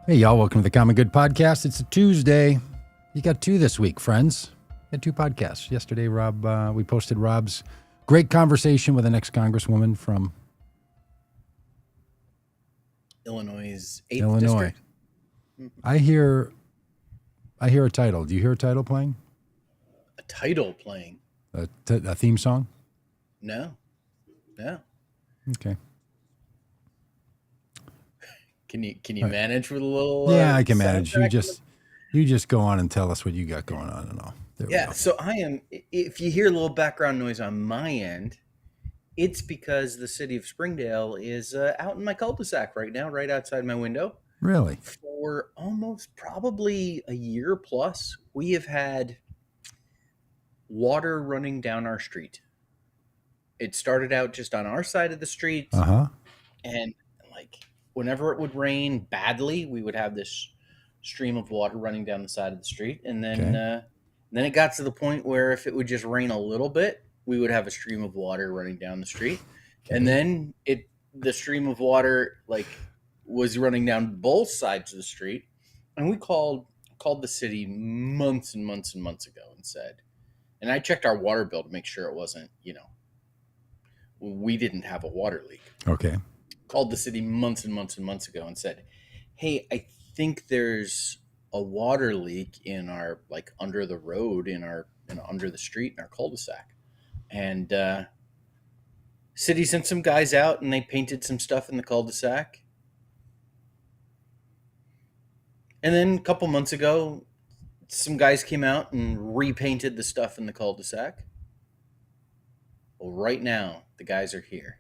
Hey, y'all. Welcome to the Common Good Podcast. It's a Tuesday. You got two this week, friends. You got two podcasts. Yesterday, we posted Rob's great conversation with an ex-congresswoman from Illinois' 8th Illinois. district. I hear a title. Do you hear a title playing? A title playing? A theme song? No. Okay. Can you manage with a little? Yeah, I can manage. You just go on and tell us what you got going on and all. Yeah. So I am. If you hear a little background noise on my end, it's because the city of Springdale is out in my cul-de-sac right now, right outside my window. Really? For almost probably a year plus, we have had water running down our street. It started out just on our side of the street, and like whenever it would rain badly, we would have this stream of water running down the side of the street, and then it got to the point where if it would just rain a little bit, we would have a stream of water running down the street, and then the stream of water was running down both sides of the street, and we called the city months and months and months ago and said, and I checked our water bill to make sure it wasn't, we didn't have a water leak. Okay. Called the city months and months and months ago and said, hey, I think there's a water leak in our, under the road under the street in our cul-de-sac. And city sent some guys out and they painted some stuff in the cul-de-sac. And then a couple months ago, some guys came out and repainted the stuff in the cul-de-sac. Well, right now, the guys are here.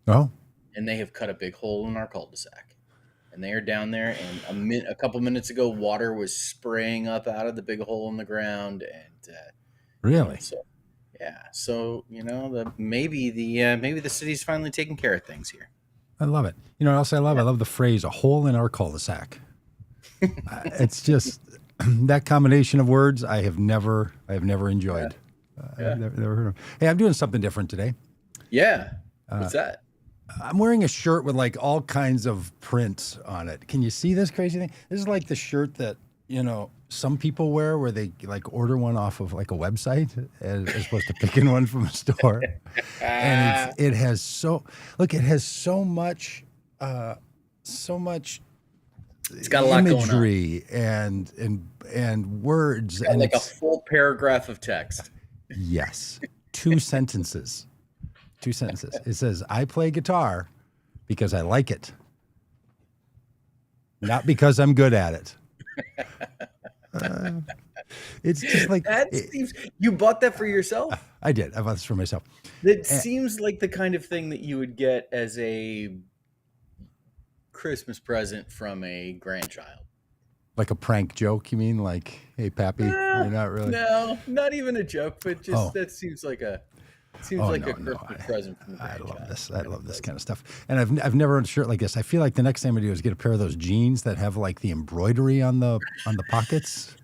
Oh. And they have cut a big hole in our cul-de-sac. And they are down there, and a couple minutes ago, water was spraying up out of the big hole in the ground. And really? So maybe the city's finally taking care of things here. I love it. You know what else I love? I love the phrase "a hole in our cul-de-sac." It's just that combination of words I have never enjoyed. I've never heard of. Hey, I'm doing something different today. Yeah. What's that? I'm wearing a shirt with all kinds of prints on it. Can you see this crazy thing? This is like the shirt that, some people wear where they order one off of a website as opposed to picking one from a store. And it has so much it's got a lot imagery and words, and a full paragraph of text. Yes. Two sentences. It says, I play guitar because I like it, not because I'm good at it. It's just you bought that for yourself? I did. I bought this for myself. It seems like the kind of thing that you would get as a Christmas present from a grandchild. Like a prank joke, you mean? Like, hey, Pappy, you're not really. No, not even a joke, but just that seems like a Christmas present from the grandchild. I love this kind of stuff. And I've never owned a shirt like this. I feel like the next thing I'm gonna do is get a pair of those jeans that have the embroidery on the pockets.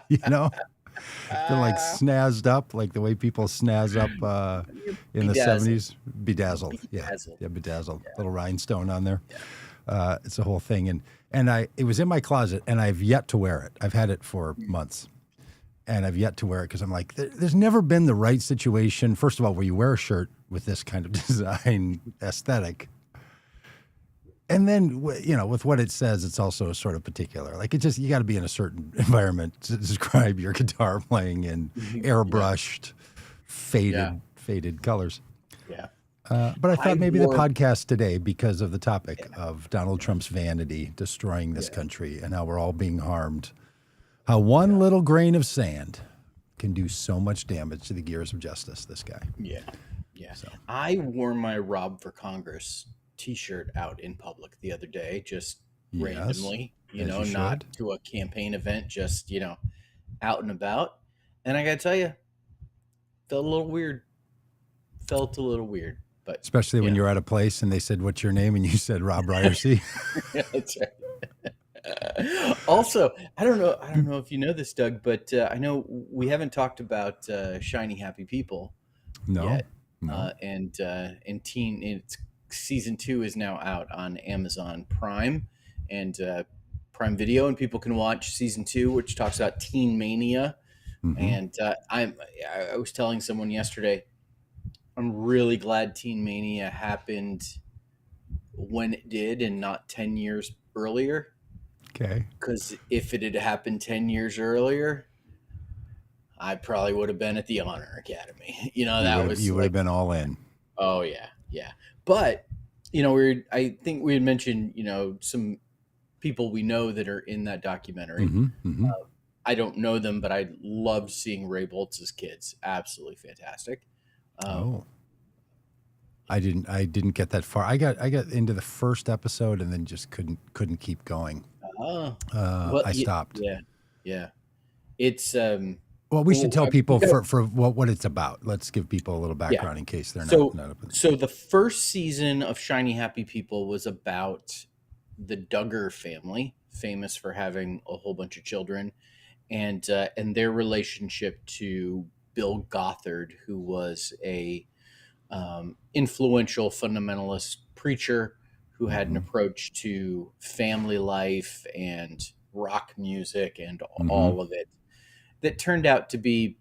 They're snazzed up, like the way people snazz up in the 70s. Bedazzled. Yeah, bedazzled. Yeah. Little rhinestone on there. Yeah. It's a whole thing. And it was in my closet, and I've yet to wear it. I've had it for months, and I've yet to wear it because I'm like, there's never been the right situation, first of all, where you wear a shirt with this kind of design aesthetic. And then, with what it says, it's also sort of particular. You got to be in a certain environment to describe your guitar playing in airbrushed, faded colors. Yeah. But I thought maybe the podcast today, because of the topic of Donald Trump's vanity destroying this country and how we're all being harmed, how one little grain of sand can do so much damage to the gears of justice, this guy. Yeah. So. I wore my Rob for Congress T-shirt out in public the other day, just randomly, not to a campaign event, just, out and about. And I got to tell you, felt a little weird. But especially when you're at a place and they said, what's your name? And you said, Rob Ryerson. Yeah, that's right. Also, I don't know if you know this, Doug, but I know we haven't talked about Shiny Happy People yet. No. And it's season 2 is now out on Amazon Prime, and Prime Video, and people can watch season 2, which talks about teen mania. And I was telling someone yesterday, I'm really glad teen mania happened when it did and not 10 years earlier. Okay. Because if it had happened 10 years earlier, I probably would have been at the Honor Academy. You would have been all in. Oh yeah. But I think we had mentioned some people we know that are in that documentary. I don't know them, but I loved seeing Ray Boltz's kids. Absolutely fantastic. I didn't get that far. I got into the first episode and then just couldn't keep going. I stopped. Yeah. It's well, we should tell people for what it's about. Let's give people a little background in case they're not up in So the first season of Shiny Happy People was about the Duggar family, famous for having a whole bunch of children, and their relationship to Bill Gothard, who was a influential fundamentalist preacher who had an approach to family life and rock music and all of it that turned out to be,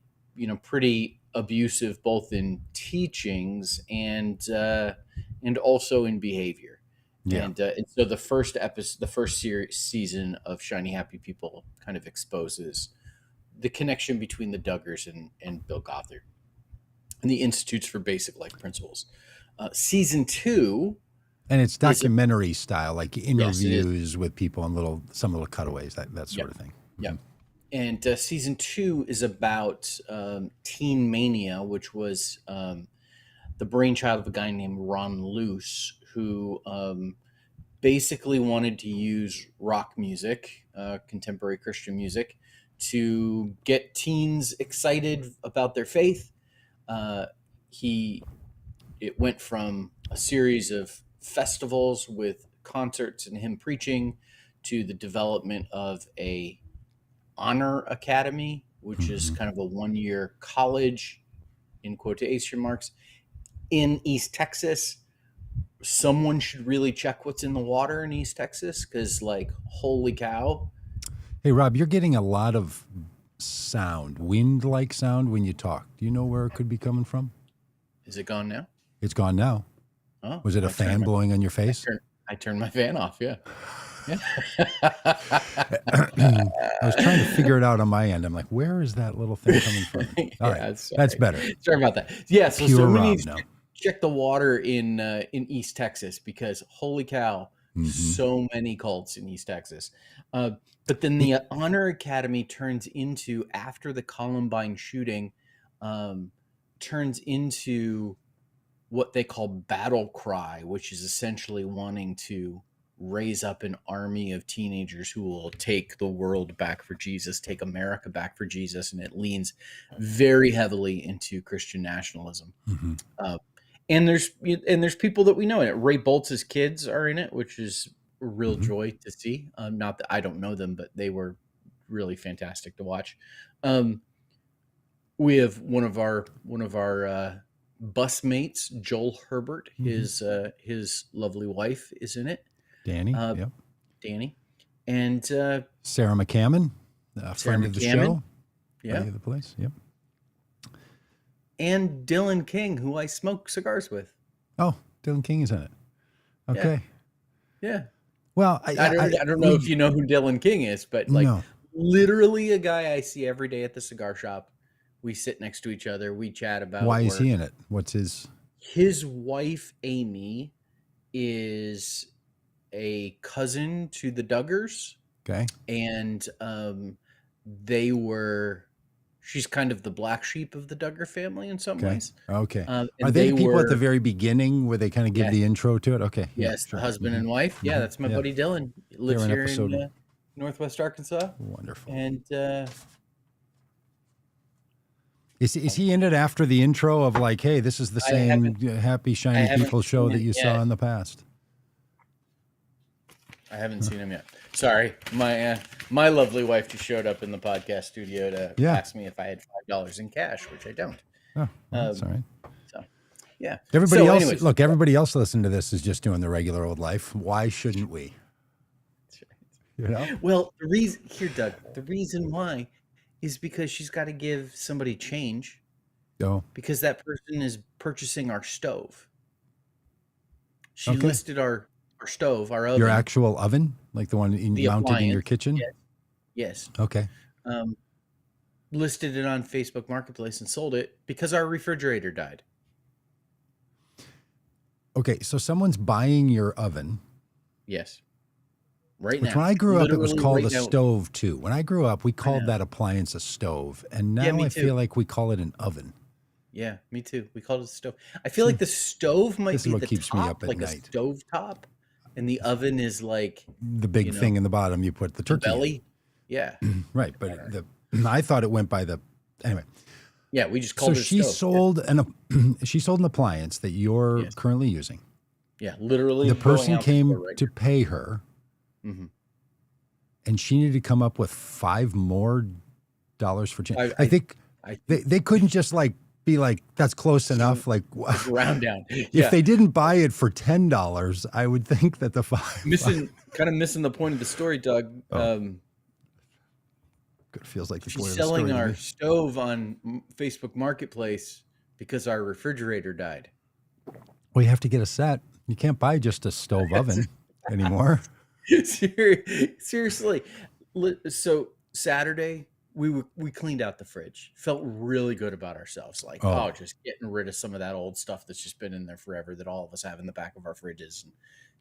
pretty abusive, both in teachings and also in behavior. Yeah. And so the first season of Shiny Happy People kind of exposes the connection between the Duggars and Bill Gothard and the Institutes for Basic Life Principles. Season 2. And it's documentary style, like interviews with people and some little cutaways, that sort of thing. Yeah. And season 2 is about teen mania, which was the brainchild of a guy named Ron Luce, who basically wanted to use rock music, contemporary Christian music, to get teens excited about their faith. It went from a series of festivals with concerts and him preaching to the development of a Honor Academy, which is kind of a 1-year college, in quotation marks, in East Texas. Someone should really check what's in the water in East Texas, because holy cow. Hey, Rob, you're getting a lot of sound, wind-like sound when you talk. Do you know where it could be coming from? Is it gone now? It's gone now. Oh, was it a fan blowing on your face? I turned my fan off, yeah. I was trying to figure it out on my end. I'm like, where is that little thing coming from? All right, that's better. Sorry about that. Yeah, so we need to check the water in East Texas, because holy cow, so many cults in East Texas. But then the Honor Academy turns into, after the Columbine shooting, turns into what they call battle cry, which is essentially wanting to raise up an army of teenagers who will take the world back for Jesus, take America back for Jesus. And it leans very heavily into Christian nationalism. And there's people that we know in it. Ray Boltz's kids are in it, which is a real joy to see. Not that I don't know them, but they were really fantastic to watch. We have one of our bus mates, Joel Herbert. His lovely wife is in it. Danny, Danny, and Sarah McCammon, a friend of the show, of the place, yep. And Dylan King, who I smoke cigars with. Oh, Dylan King is in it. Okay. Yeah. Well, I don't know if you know who Dylan King is, but literally a guy I see every day at the cigar shop. We sit next to each other. We chat about why is he in it? What's his wife, Amy, is a cousin to the Duggars. Okay. And she's kind of the black sheep of the Duggar family in some ways. Okay. Are they people at the very beginning where they kind of give the intro to it? Okay. Yes, the husband and wife. Yeah, that's my buddy Dylan. He lives here in Northwest Arkansas. Wonderful. And is he in it after the intro of hey, this is the same happy, shiny people show that you saw in the past? I haven't seen him yet. Sorry, my lovely wife just showed up in the podcast studio to ask me if I had $5 in cash, which I don't. Oh, well, that's all right. So, yeah. Everybody else listening to this is just doing the regular old life. Why shouldn't we? You know? Well, the reason here, Doug, the reason why is because she's got to give somebody change Oh, because that person is purchasing our stove. She okay. listed our stove, our Your oven, actual oven, like the one the mounted in your appliance. kitchen? Yes, yes. Okay. Um, listed it on Facebook Marketplace and sold it because our refrigerator died. Okay, so someone's buying your oven. Yes. Right Which now. when I grew up, it was Literally called right a now. stove too. When I grew up, we I called know. that appliance a stove. And Yeah, now me I too. feel like we call it an oven. Yeah, me too. We called it a stove. I feel See, like the stove might this is be what the keeps me top, up at like a night. stove top, and the oven is like, The big thing in the bottom you put the the turkey belly. Yeah. in. Right, but I thought it went by the anyway. Yeah, we just So called it a she stove. sold an appliance that you're Yes. currently using. Yeah, literally. The going person out the door came right to pay her, now. Mhm. and she needed to come up with $5 more for change. I I think I they couldn't just like be like, that's close enough. Like round down. if Yeah. they didn't buy it for $10, I would think that the missing the point of the story, Doug. It feels like the She's point of the story selling to our me. stove on Facebook Marketplace because our refrigerator died. Well, you have to get a set. You can't buy just a stove oven anymore. Seriously. So Saturday we cleaned out the fridge. Felt really good about ourselves. Like, Oh, just getting rid of some of that old stuff that's just been in there forever that all of us have in the back of our fridges, and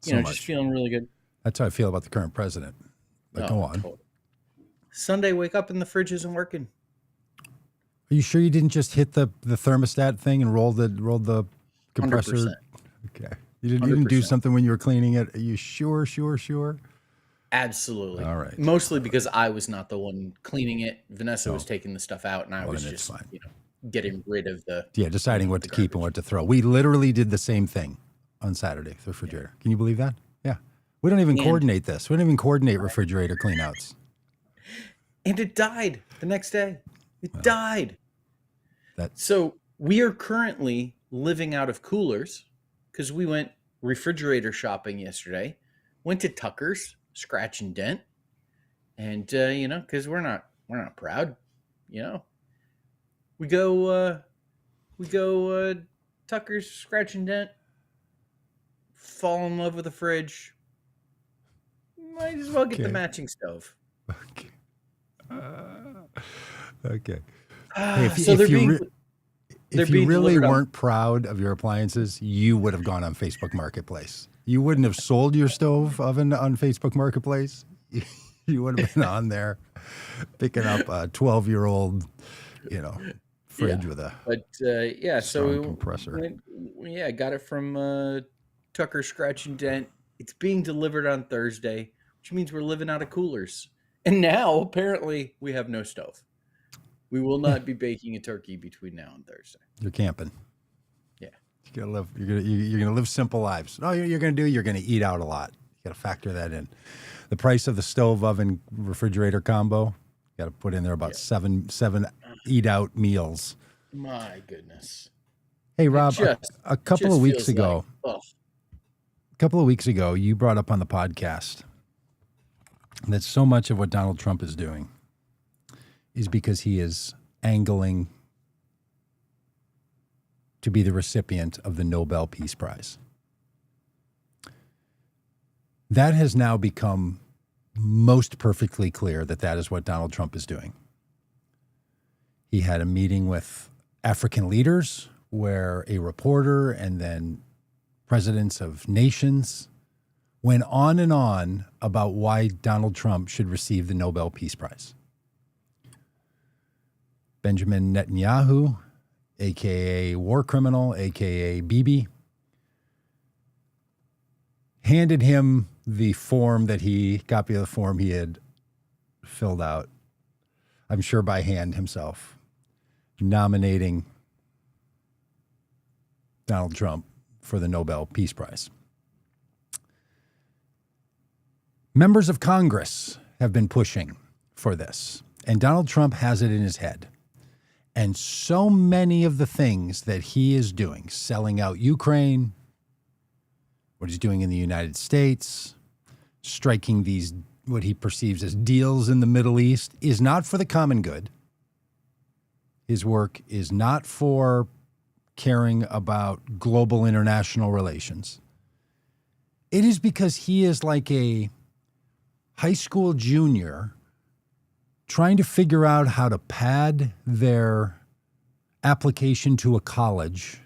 so just much. feeling really good. That's how I feel about the current president. But go on. Totally. Sunday, wake up and the fridge isn't working. Are you sure you didn't just hit the thermostat thing and roll the compressor? 100%. Okay. You didn't do 100%. something when you were cleaning it? Are you sure? Absolutely. All right. Mostly because I was not the one cleaning it. Vanessa was taking the stuff out, and I was then it's just, fine. getting rid of the Deciding what to keep and what to throw. We literally did the same thing on Saturday, the refrigerator. Can you believe that? Yeah. We don't even coordinate this. We don't even coordinate refrigerator cleanouts. And it died the next day. It died. That's So we are currently living out of coolers because we went refrigerator shopping yesterday. Went to Tucker's, Scratch and Dent, and because we're not proud, we go Tucker's, Scratch and Dent, fall in love with the fridge. Might as well get the matching stove. okay. Okay. Hey, if you really weren't proud of your appliances, you would have gone on Facebook Marketplace. You wouldn't have sold your stove oven on Facebook Marketplace. You would have been on there picking up a 12-year-old, fridge with a strong compressor. Got it from Tucker Scratch and Dent. It's being delivered on Thursday, which means we're living out of coolers. And now, apparently, we have no stove. We will not be baking a turkey between now and Thursday. You're camping. Yeah, you're gonna live simple lives. No, you're gonna eat out a lot. You got to factor that in. The price of the stove, oven, refrigerator combo. You got to put in there about seven eat out meals. My goodness. Hey Rob, a couple of weeks ago, you brought up on the podcast that so much of what Donald Trump is doing is because he is angling to be the recipient of the Nobel Peace Prize. That has now become most perfectly clear that is what Donald Trump is doing. He had a meeting with African leaders where a reporter and then presidents of nations went on and on about why Donald Trump should receive the Nobel Peace Prize. Benjamin Netanyahu, a.k.a. war criminal, a.k.a. Bibi, handed him the copy of the form he had filled out, I'm sure by hand himself, nominating Donald Trump for the Nobel Peace Prize. Members of Congress have been pushing for this, and Donald Trump has it in his head. And so many of the things that he is doing, selling out Ukraine, what he's doing in the United States, striking these what he perceives as deals in the Middle East is not for the common good. His work is not for caring about global international relations. It is because he is like a high school junior trying to figure out how to pad their application to a college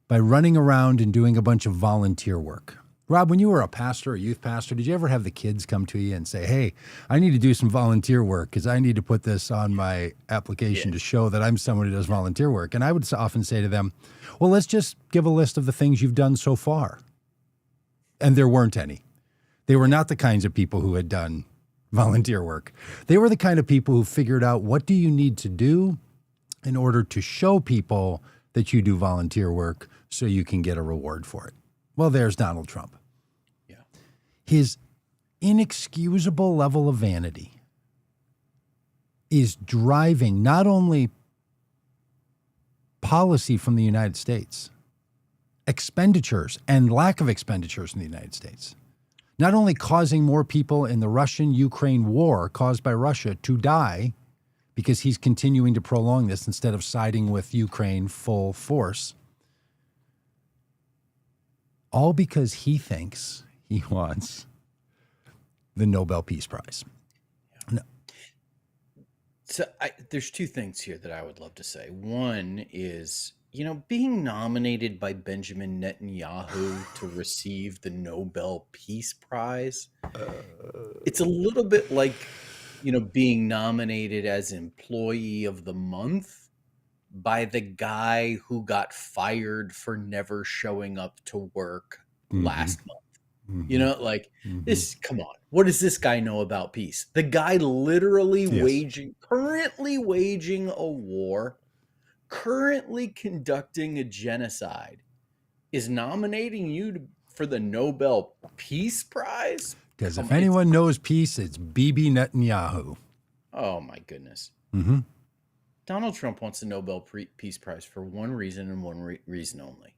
by running around and doing a bunch of volunteer work. Rob, when you were a pastor, a youth pastor, did you ever have the kids come to you and say, hey, I need to do some volunteer work because I need to put this on my application to show that I'm someone who does volunteer work? And I would often say to them, well, let's just give a list of the things you've done so far. And there weren't any. They were not the kinds of people who had done volunteer work. They were the kind of people who figured out what do you need to do in order to show people that you do volunteer work so you can get a reward for it. Well, there's Donald Trump. Yeah. His inexcusable level of vanity is driving not only policy from the United States, expenditures and lack of expenditures in the United States, not only causing more people in the Russian-Ukraine war caused by Russia to die because he's continuing to prolong this instead of siding with Ukraine full force, all because he thinks he wants the Nobel Peace Prize. No. So there's two things here that I would love to say. One is, being nominated by Benjamin Netanyahu to receive the Nobel Peace Prize, it's a little bit like, being nominated as Employee of the Month by the guy who got fired for never showing up to work last month. This, come on. What does this guy know about peace? The guy literally currently waging a war, currently conducting a genocide, is nominating you for the Nobel Peace Prize? Because if anyone knows peace, it's Bibi Netanyahu. Oh, my goodness. Mm-hmm. Donald Trump wants the Nobel Peace Prize for one reason and one reason only.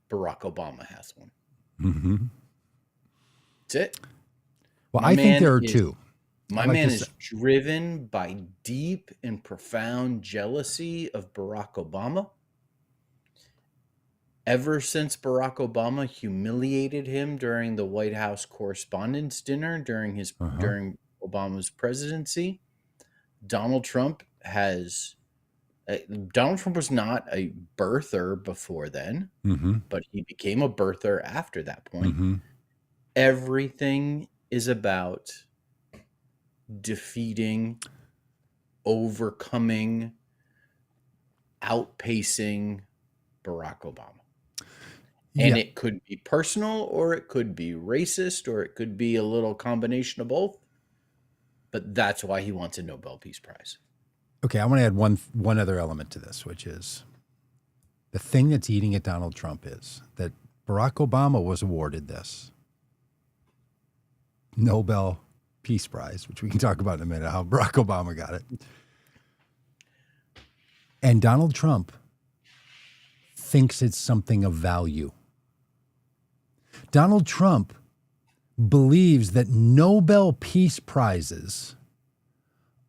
Barack Obama has one. Mm-hmm. That's it. Well, I think there are two. My man is driven by deep and profound jealousy of Barack Obama. Ever since Barack Obama humiliated him during the White House Correspondents' Dinner during Obama's presidency, Donald Trump was not a birther before then, but he became a birther after that point. Everything is about defeating, overcoming, outpacing Barack Obama. And it could be personal, or it could be racist, or it could be a little combination of both. But that's why he wants a Nobel Peace Prize. Okay, I want to add one other element to this, which is the thing that's eating at Donald Trump is that Barack Obama was awarded this Nobel Peace Prize, which we can talk about in a minute, how Barack Obama got it. And Donald Trump thinks it's something of value. Donald Trump believes that Nobel Peace Prizes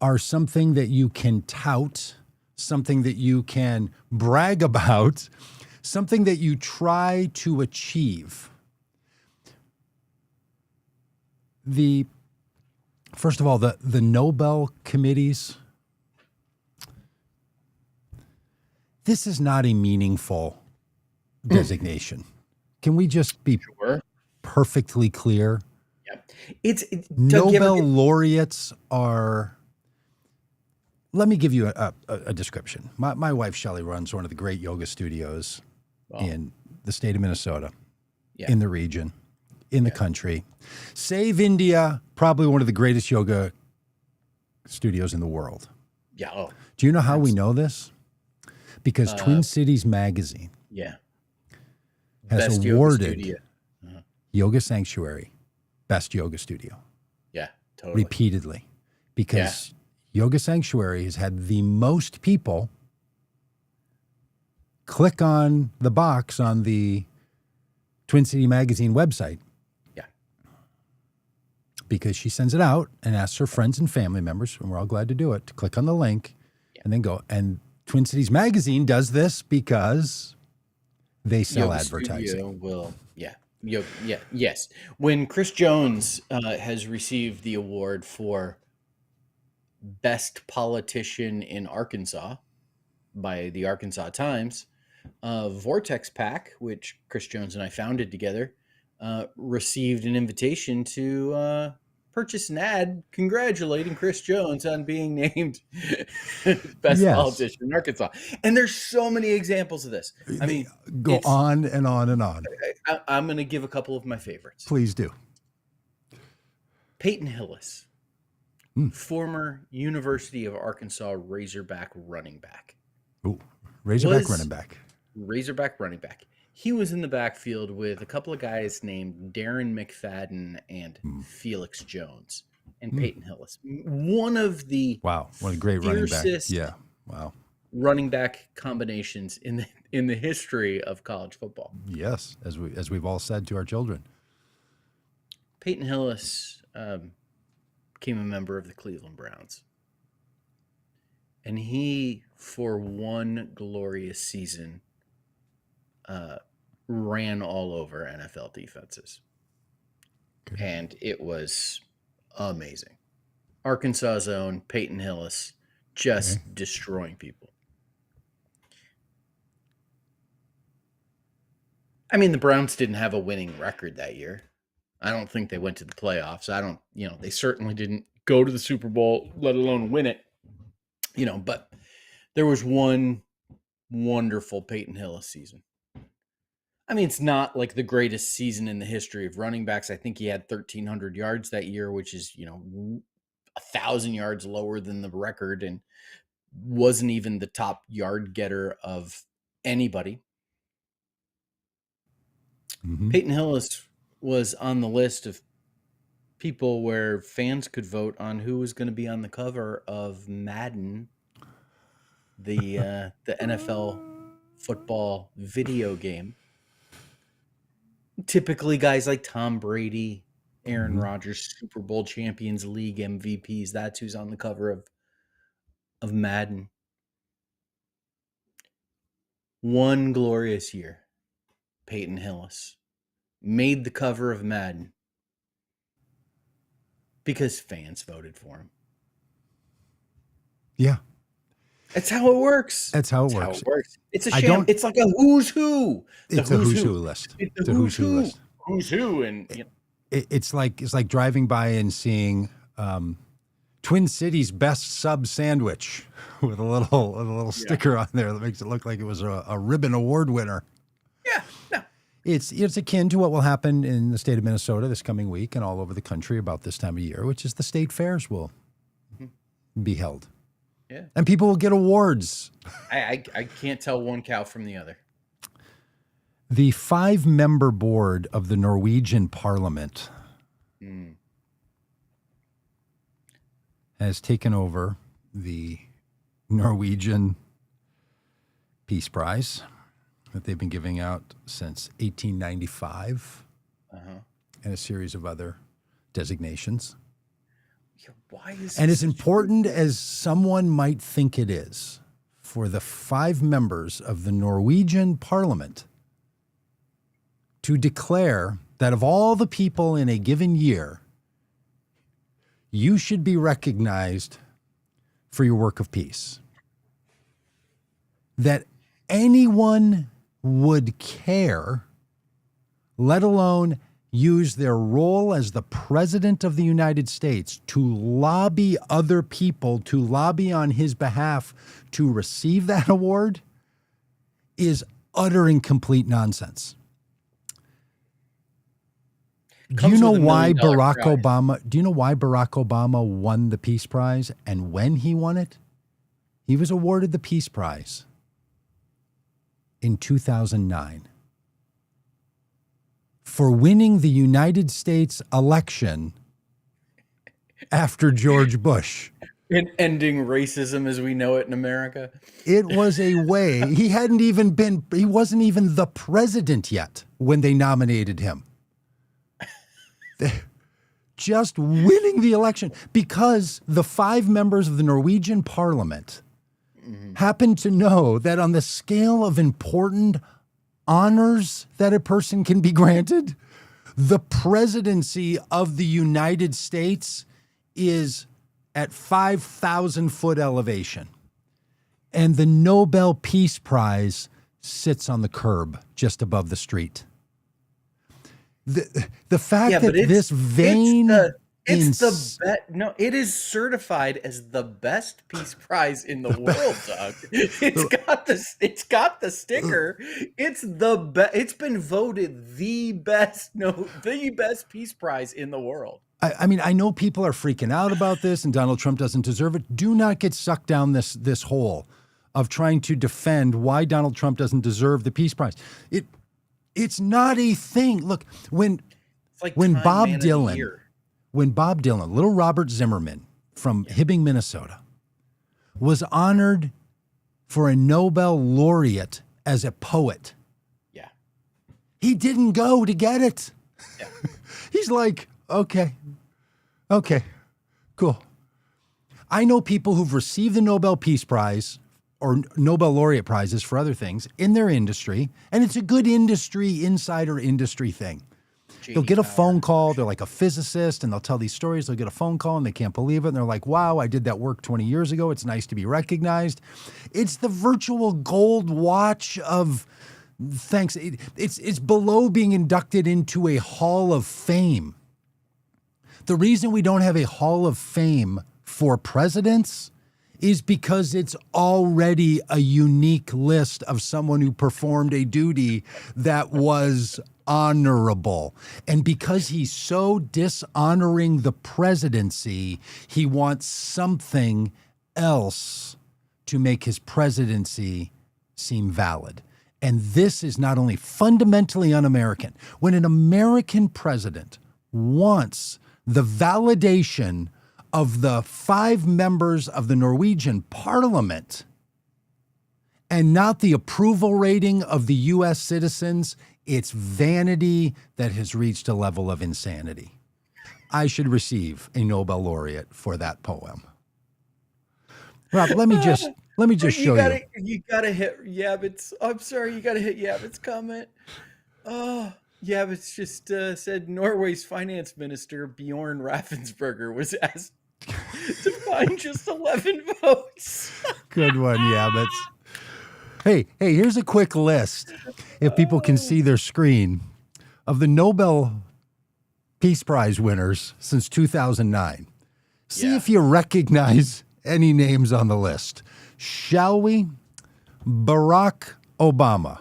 are something that you can tout, something that you can brag about, something that you try to achieve. First of all, the Nobel committees, this is not a meaningful designation. Can we just be perfectly clear? Yeah. Nobel laureates are, let me give you a description. My wife, Shelley, runs one of the great yoga studios in the state of Minnesota, in the region, in the country. Save India, probably one of the greatest yoga studios in the world. Yeah. Do you know how we know this? Because Twin Cities Magazine has Best awarded Yoga Sanctuary Best Yoga Studio. Yeah, totally. Repeatedly. Because Yoga Sanctuary has had the most people click on the box on the Twin City Magazine website because she sends it out and asks her friends and family members, and we're all glad to do it, to click on the link and then go. And Twin Cities Magazine does this because they sell advertising. Yes. When Chris Jones has received the award for Best Politician in Arkansas by the Arkansas Times, Vortex PAC, which Chris Jones and I founded together, received an invitation to purchase an ad congratulating Chris Jones on being named best politician in Arkansas. And there's so many examples of this. I mean, go on and on and on. I'm going to give a couple of my favorites. Please do. Peyton Hillis, former University of Arkansas Razorback running back. Ooh, Razorback running back. Razorback running back. He was in the backfield with a couple of guys named Darren McFadden and Felix Jones and Peyton Hillis. One of the what a great running back. Yeah. Wow. Running back combinations in the history of college football. Yes, as we've all said to our children. Peyton Hillis became a member of the Cleveland Browns. And he, for one glorious season, ran all over NFL defenses. Okay. And it was amazing. Arkansas's own Peyton Hillis just destroying people. I mean, the Browns didn't have a winning record that year. I don't think they went to the playoffs. They certainly didn't go to the Super Bowl, let alone win it. But there was one wonderful Peyton Hillis season. I mean, it's not like the greatest season in the history of running backs. I think he had 1,300 yards that year, which is, 1,000 yards lower than the record and wasn't even the top yard getter of anybody. Mm-hmm. Peyton Hillis was on the list of people where fans could vote on who was going to be on the cover of Madden, the NFL football video game. Typically guys like Tom Brady, Aaron Rodgers, Super Bowl champions, league MVPs, that's who's on the cover of Madden. One glorious year, Peyton Hillis made the cover of Madden because fans voted for him. Yeah. That's how it works. That's how it works. It's a sham. It's like a who's who. It's a who's who list. It's a who's who list. Who's who, and it's like driving by and seeing Twin Cities best sub sandwich with a little sticker on there that makes it look like it was a ribbon award winner. Yeah, no. It's akin to what will happen in the state of Minnesota this coming week and all over the country about this time of year, which is the state fairs will be held. Yeah. And people will get awards. I can't tell one cow from the other. The 5-member board of the Norwegian Parliament has taken over the Norwegian Peace Prize that they've been giving out since 1895 and a series of other designations. Why is and as important as someone might think it is for the 5 members of the Norwegian Parliament to declare that of all the people in a given year, you should be recognized for your work of peace, that anyone would care, let alone use their role as the president of the United States to lobby other people, to lobby on his behalf to receive that award, is utter and complete nonsense. Do you know why Barack Obama won the Peace Prize and when he won it? He was awarded the Peace Prize in 2009. For winning the United States election after George Bush. And ending racism as we know it in America. It was a way. He wasn't even the president yet when they nominated him. just winning the election because the 5 members of the Norwegian parliament happen to know that on the scale of important honors that a person can be granted, the presidency of the United States is at 5,000-foot elevation. And the Nobel Peace Prize sits on the curb just above the street. The fact that this vain... it is certified as the best peace prize in the world, Doug. It's got the sticker. It's been voted the best peace prize in the world. I mean, I know people are freaking out about this and Donald Trump doesn't deserve it. Do not get sucked down this hole of trying to defend why Donald Trump doesn't deserve the Peace Prize. It's not a thing. Look, when Bob Dylan, little Robert Zimmerman from Hibbing, Minnesota, was honored for a Nobel laureate as a poet. Yeah. He didn't go to get it. Yeah. He's like, okay, cool. I know people who've received the Nobel Peace Prize or Nobel laureate prizes for other things in their industry, and it's a good insider industry thing. They'll get a phone call. They're like a physicist, and they'll tell these stories. They'll get a phone call, and they can't believe it. And they're like, wow, I did that work 20 years ago. It's nice to be recognized. It's the virtual gold watch of thanks. It's below being inducted into a Hall of Fame. The reason we don't have a Hall of Fame for presidents is because it's already a unique list of someone who performed a duty that was honorable. And because he's so dishonoring the presidency, he wants something else to make his presidency seem valid. And this is not only fundamentally un-American. When an American president wants the validation of the 5 members of the Norwegian parliament and not the approval rating of the U.S. citizens, it's vanity that has reached a level of insanity. I should receive a Nobel laureate for that poem. Rob, let me just show you. You gotta hit Yabbitt's. I'm sorry, you gotta hit Yabbitt's comment. Oh, Yabbitt's just said Norway's finance minister Bjorn Raffensperger was asked to find just 11 votes. Good one, Yabbitt's. Hey, here's a quick list, if people can see their screen, of the Nobel Peace Prize winners since 2009. See if you recognize any names on the list. Shall we? Barack Obama.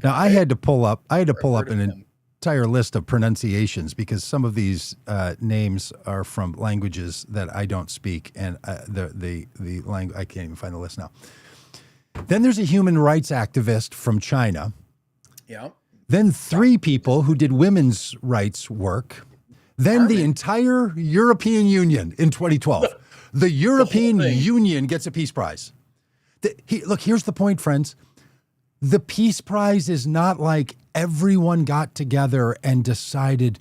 Now, I had to pull up an entire list of pronunciations because some of these names are from languages that I don't speak, and the language I can't even find the list now. Then there's a human rights activist from China. Yeah. Then 3 people who did women's rights work. Then the entire European Union in 2012. The European Union gets a Peace Prize. Look, here's the point, friends. The Peace Prize is not like everyone got together and decided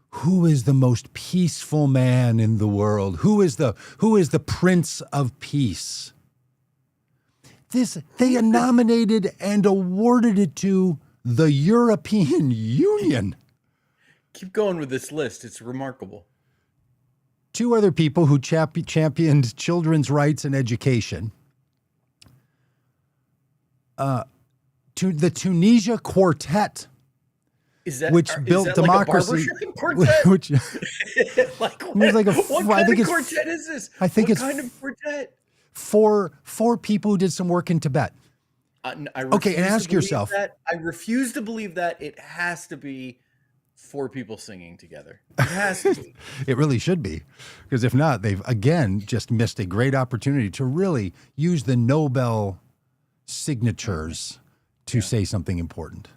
who is the most peaceful man in the world, who is the Prince of Peace. They nominated and awarded it to the European Union. Keep going with this list. It's remarkable. 2 other people who championed children's rights and education. To the Tunisia Quartet, which built democracy. Which what kind of quartet is this? I think what kind of quartet? 4 people who did some work in Tibet. Okay, and ask yourself. I refuse to believe that. It has to be 4 people singing together. It has to be. It really should be, because if not, they've again just missed a great opportunity to really use the Nobel signatures to say something important.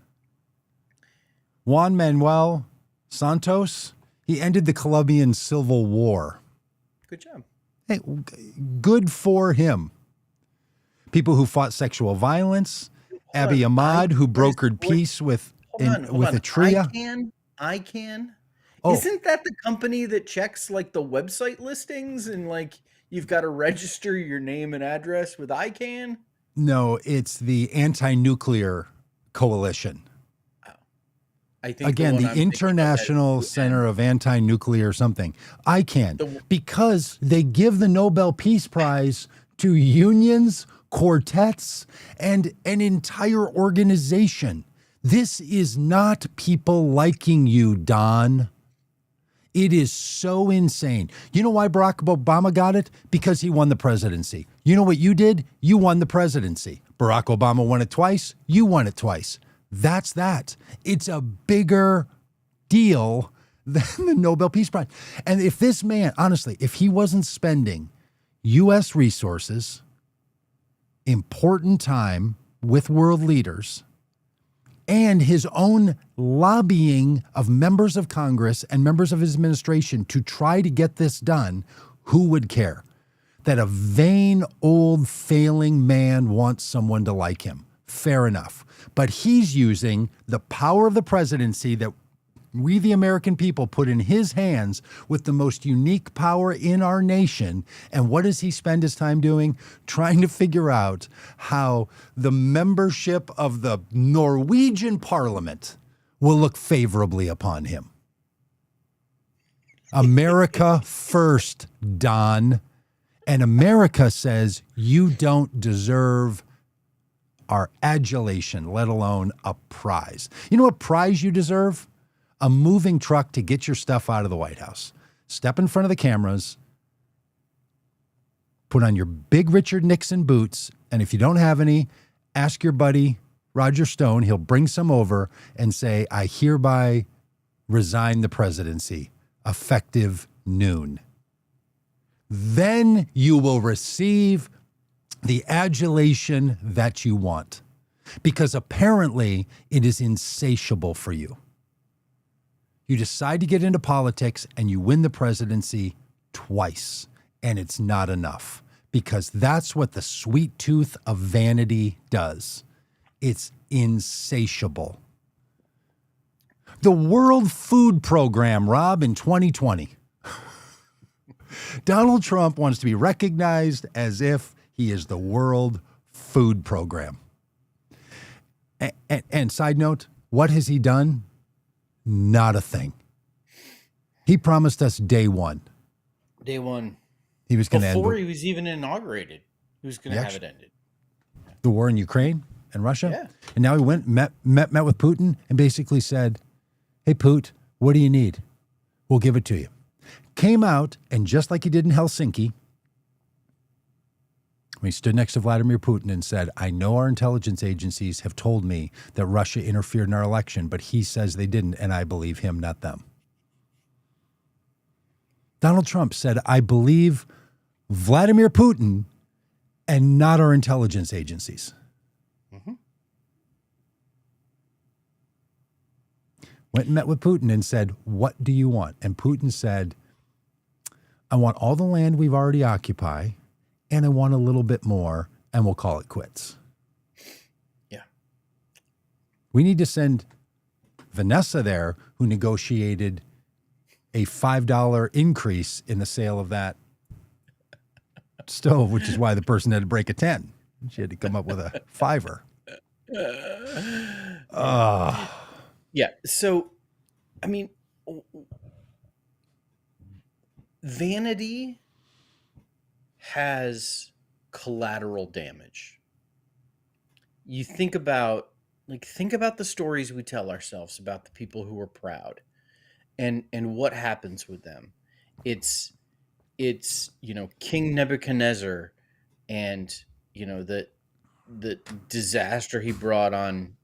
Juan Manuel Santos, he ended the Colombian Civil War. Good job. Hey, good for him. People who fought sexual violence. Abiy Ahmad, who brokered peace with Eritrea. I can, Oh, Isn't that the company that checks like the website listings and like you've got to register your name and address with ICANN? no, it's the Anti-Nuclear Coalition. Oh, I think the Again, one the I'm thinking of has International Center of Anti-Nuclear something. ICANN, the because they give the Nobel Peace Prize to unions, quartets, and an entire organization. This is not people liking you, Don. It is so insane. You know why Barack Obama got it? Because he won the presidency. You know what you did? You won the presidency. Barack Obama won it twice. You won it twice. That's that. It's a bigger deal than the Nobel Peace Prize. And if this man, honestly, if he wasn't spending U.S. resources, important time with world leaders, and his own lobbying of members of Congress and members of his administration to try to get this done, who would care? That a vain, old, failing man wants someone to like him. Fair enough. But he's using the power of the presidency that we, the American people, put in his hands with the most unique power in our nation. And what does he spend his time doing? Trying to figure out how the membership of the Norwegian parliament will look favorably upon him. America first, Don. And America says you don't deserve our adulation, let alone a prize. You know what prize you deserve? A moving truck to get your stuff out of the White House. Step in front of the cameras, put on your big Richard Nixon boots, and if you don't have any, ask your buddy Roger Stone. He'll bring some over and say, I hereby resign the presidency, effective noon. Then you will receive the adulation that you want, because apparently it is insatiable for you. You decide to get into politics and you win the presidency twice, and it's not enough, because that's what the sweet tooth of vanity does. It's insatiable. The World Food Program, Rob, in 2020. Donald Trump wants to be recognized as if he is the World Food Program. And side note, what has he done? Not a thing. He promised us day one. Day one. He was going to end before he was even inaugurated. He was going to have it ended. The war in Ukraine and Russia. Yeah. And now he went, met with Putin and basically said, hey, Putin, what do you need? We'll give it to you. Came out, and just like he did in Helsinki, when he stood next to Vladimir Putin and said, I know our intelligence agencies have told me that Russia interfered in our election, but he says they didn't, and I believe him, not them. Donald Trump said, I believe Vladimir Putin and not our intelligence agencies. Mm-hmm. Went and met with Putin and said, what do you want? And Putin said, I want all the land we've already occupied, and I want a little bit more, and we'll call it quits. Yeah. We need to send Vanessa there, who negotiated a $5 increase in the sale of that stove, which is why the person had to break a 10. She had to come up with a $5. Yeah. So, I mean, vanity has collateral damage. You think about the stories we tell ourselves about the people who are proud and what happens with them. It's King Nebuchadnezzar and the disaster he brought on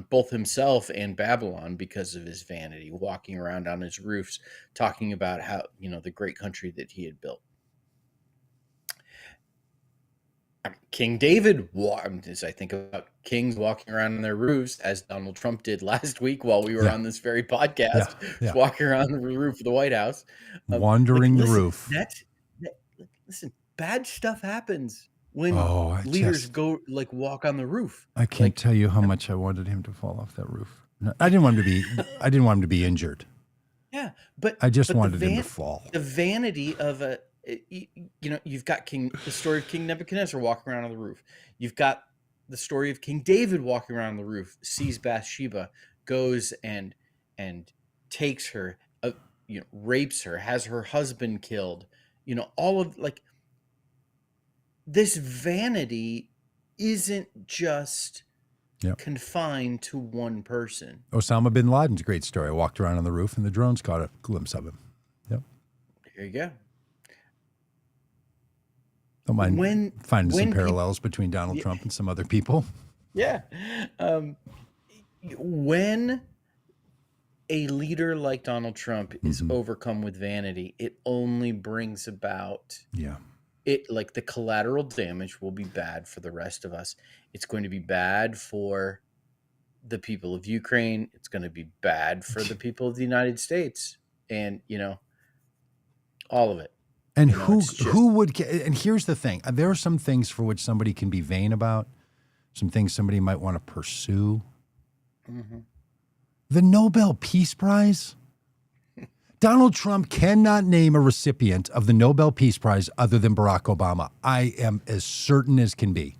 both himself and Babylon because of his vanity, walking around on his roofs talking about how the great country that he had built. King David, as I think about kings walking around on their roofs, as Donald Trump did last week while we were on this very podcast, walking around the roof of the White House, wandering the roof. Listen, bad stuff happens when leaders go walk on the roof. I can't tell you how much I wanted him to fall off that roof. I didn't want him to be. I didn't want him to be injured. Yeah, I just but wanted him to fall. the vanity of you've got the story of King Nebuchadnezzar walking around on the roof. You've got the story of King David walking around on the roof, sees Bathsheba, goes and takes her, rapes her, has her husband killed. All of like this vanity isn't just confined to one person. Osama bin Laden's a great story. I walked around on the roof and the drones caught a glimpse of him. Yep. There you go. Don't mind finding some parallels between Donald Trump and some other people. Yeah. When a leader like Donald Trump is overcome with vanity, it only brings about it, like the collateral damage will be bad for the rest of us. It's going to be bad for the people of Ukraine. It's going to be bad for the people of the United States, and all of it. And who would? And here's the thing: there are some things for which somebody can be vain about, some things somebody might want to pursue. Mm-hmm. The Nobel Peace Prize. Donald Trump cannot name a recipient of the Nobel Peace Prize other than Barack Obama. I am as certain as can be.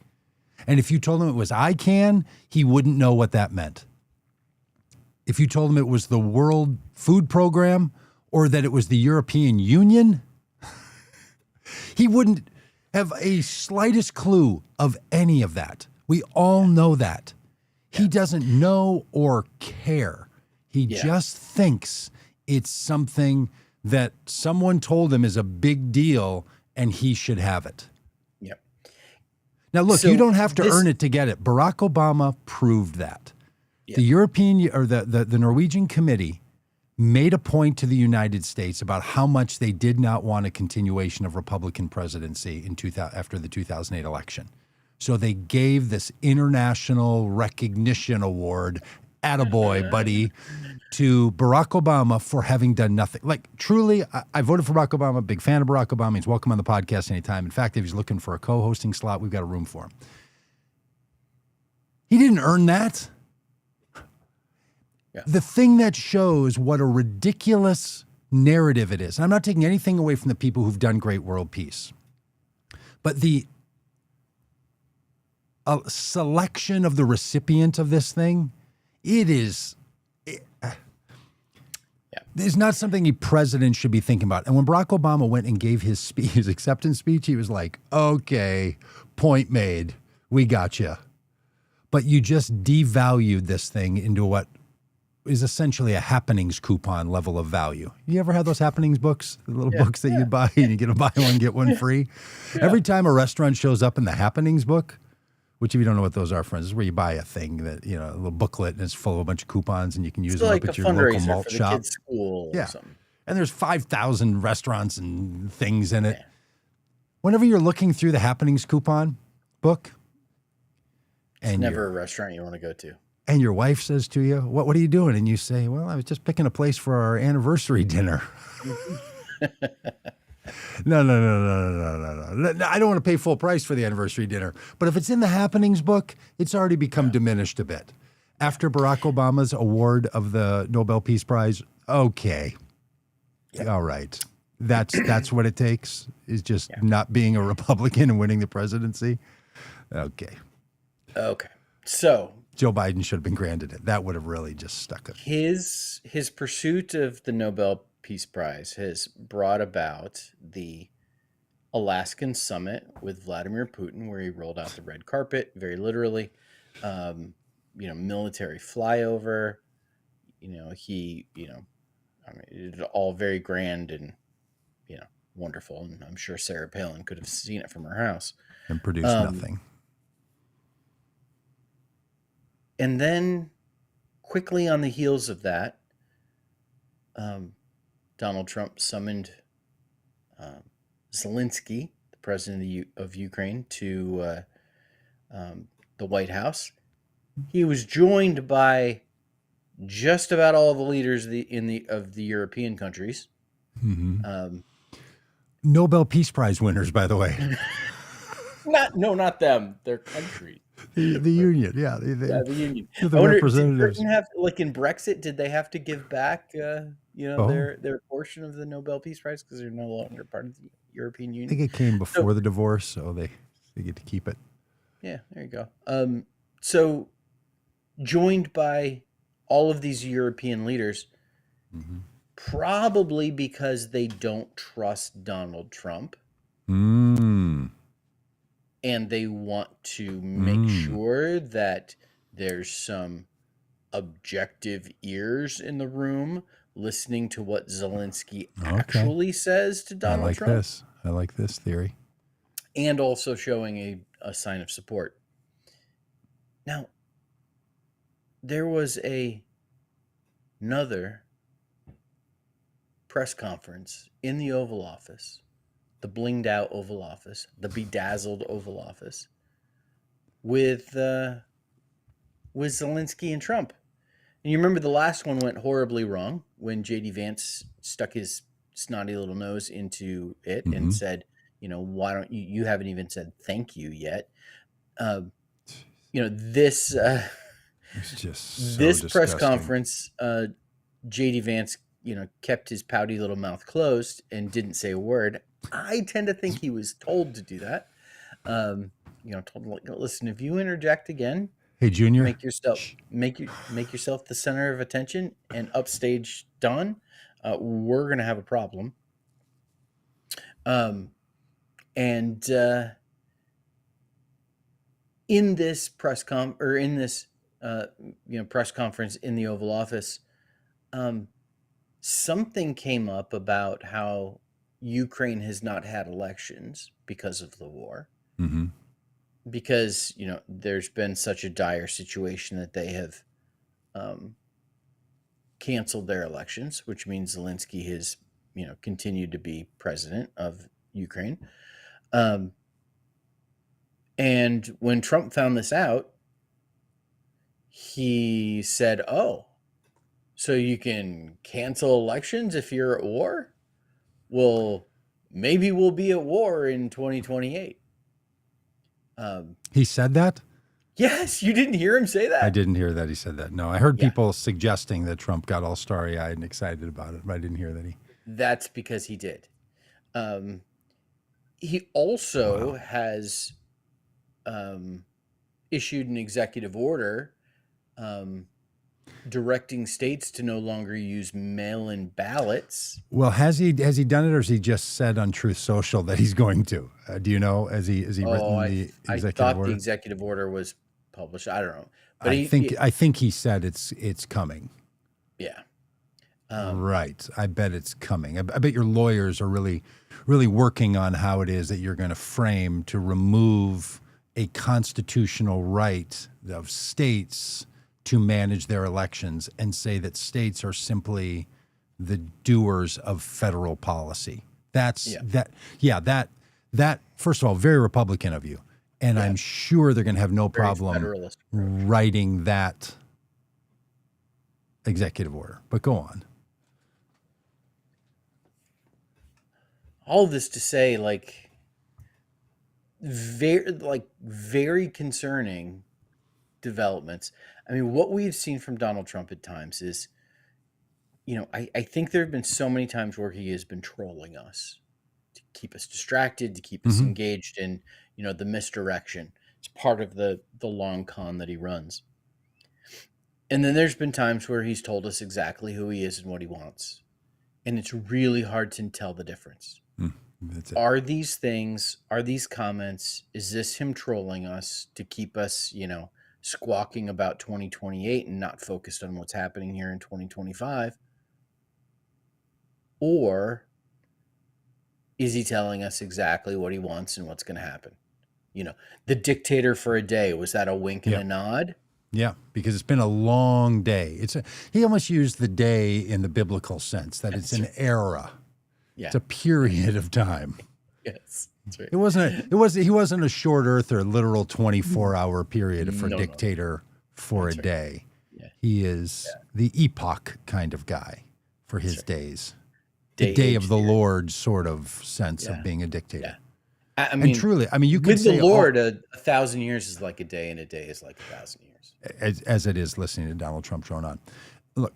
And if you told him it was ICANN, he wouldn't know what that meant. If you told him it was the World Food Program or that it was the European Union, he wouldn't have a slightest clue of any of that. We all know that. He doesn't know or care. He just thinks it's something that someone told him is a big deal and he should have it. Yep. Now, look, you don't have to earn it to get it. Barack Obama proved that. Yep. The European or the Norwegian committee made a point to the United States about how much they did not want a continuation of Republican presidency after the 2008 election. So they gave this international recognition award, attaboy, buddy, to Barack Obama for having done nothing. Like, truly, I voted for Barack Obama, big fan of Barack Obama. He's welcome on the podcast anytime. In fact, if he's looking for a co-hosting slot, we've got a room for him. He didn't earn that. Yeah. The thing that shows what a ridiculous narrative it is, and I'm not taking anything away from the people who've done great world peace, but the selection of the recipient of this thing, it's not something a president should be thinking about. And when Barack Obama went and gave his acceptance speech, he was like, okay, point made. We got you. But you just devalued this thing into what is essentially a happenings coupon level of value. You ever had those happenings books, the little books that you buy and you get to buy one, get one free? Yeah. Every time a restaurant shows up in the happenings book, which if you don't know what those are, friends, is where you buy a thing that, a little booklet and it's full of a bunch of coupons and you can use them up at your local malt shop. The kids' school or something. And there's 5,000 restaurants and things in it. Yeah. Whenever you're looking through the happenings coupon book, it's never a restaurant you want to go to. And your wife says to you, what are you doing? And you say, well, I was just picking a place for our anniversary dinner. No. I don't want to pay full price for the anniversary dinner. But if it's in the happenings book, it's already become diminished a bit. After Barack Obama's award of the Nobel Peace Prize, okay. All right. That's what it takes, is just not being a Republican and winning the presidency. Okay. So Joe Biden should have been granted it. That would have really just stuck it. His pursuit of the Nobel Peace Prize has brought about the Alaskan summit with Vladimir Putin, where he rolled out the red carpet, very literally. Military flyover. He it was all very grand and wonderful. And I'm sure Sarah Palin could have seen it from her house and produced nothing. And then, quickly on the heels of that, Donald Trump summoned Zelensky, the president of Ukraine, to the White House. He was joined by just about all the leaders of the European countries. Mm-hmm. Nobel Peace Prize winners, by the way. Not them. Their countries. The union, the union. The representatives. Have, like in Brexit, did they have to give back Oh, their portion of the Nobel Peace Prize because they're no longer part of the European I Union. think it came So before the divorce, so they get to keep it. yeah, there you go. So joined by all of these European leaders, Mm-hmm. probably because they don't trust Donald Trump Mm. and they want to make Mm. sure that there's some objective ears in the room listening to what Zelensky Okay. actually says to I Donald like Trump this. I like this theory. and also showing a sign of support. Now, there was another press conference in the Oval Office, the blinged out Oval Office, the bedazzled Oval Office, with Zelensky and Trump. And you remember the last one went horribly wrong when JD Vance stuck his snotty little nose into it Mm-hmm. and said, why don't you haven't even said thank you yet. This It's just so this press disgusting. conference, JD Vance, kept his pouty little mouth closed and didn't say a word. I tend to think he was told to do that. Told, listen, if you interject again, Hey, Junior. make yourself Shh. make yourself the center of attention and upstage Don, we're gonna have a problem. And in this press conference in the Oval Office, something came up about how Ukraine has not had elections because of the war. Mm-hmm. Because there's been such a dire situation that they have canceled their elections, which means Zelensky has continued to be president of Ukraine. And when Trump found this out, he said, "Oh, so you can cancel elections if you're at war? Well, maybe we'll be at war in 2028." He said that? Yes, you didn't hear him say that? I didn't hear that he said that. No, I heard Yeah. people suggesting that Trump got all starry-eyed and excited about it, but I didn't hear that he. That's because he did. He also has issued an executive order directing states to no longer use mail-in ballots. Well, has he done it, or has he just said on Truth Social that he's going to? Do you know? Has he written the I executive thought order? the executive order was published. I don't know, but I think he said it's coming. Yeah. Right. I bet it's coming. I bet your lawyers are really, really working on how it is that you're going to frame to remove a constitutional right of states to manage their elections and say that states are simply the doers of federal policy. That first of all, very Republican of you. And I'm sure they're going to have no problem writing that executive order. But go on. All this to say, very concerning developments. I mean, what we've seen from Donald Trump at times is, I think there have been so many times where he has been trolling us to keep us distracted, to keep us engaged in, the misdirection. It's part of the long con that he runs. And then there's been times where he's told us exactly who he is and what he wants. And it's really hard to tell the difference. Are these comments, is this him trolling us to keep us, squawking about 2028 and not focused on what's happening here in 2025? Or is he telling us exactly what he wants and what's going to happen? The dictator for a day, was that a wink and a nod? Yeah, because it's been a long day. He almost used the day in the biblical sense, that it's an era. Yeah. It's a period of time. Yes, that's right. He wasn't a short earth or literal 24-hour period for a dictator for a day. Yeah. He is the epoch kind of guy for his days. The day of the Lord sort of sense of being a dictator. Yeah. I mean, and truly, you could say with the Lord, 1,000 years is like a day, and a day is like 1,000 years. As it is listening to Donald Trump drone on. Look,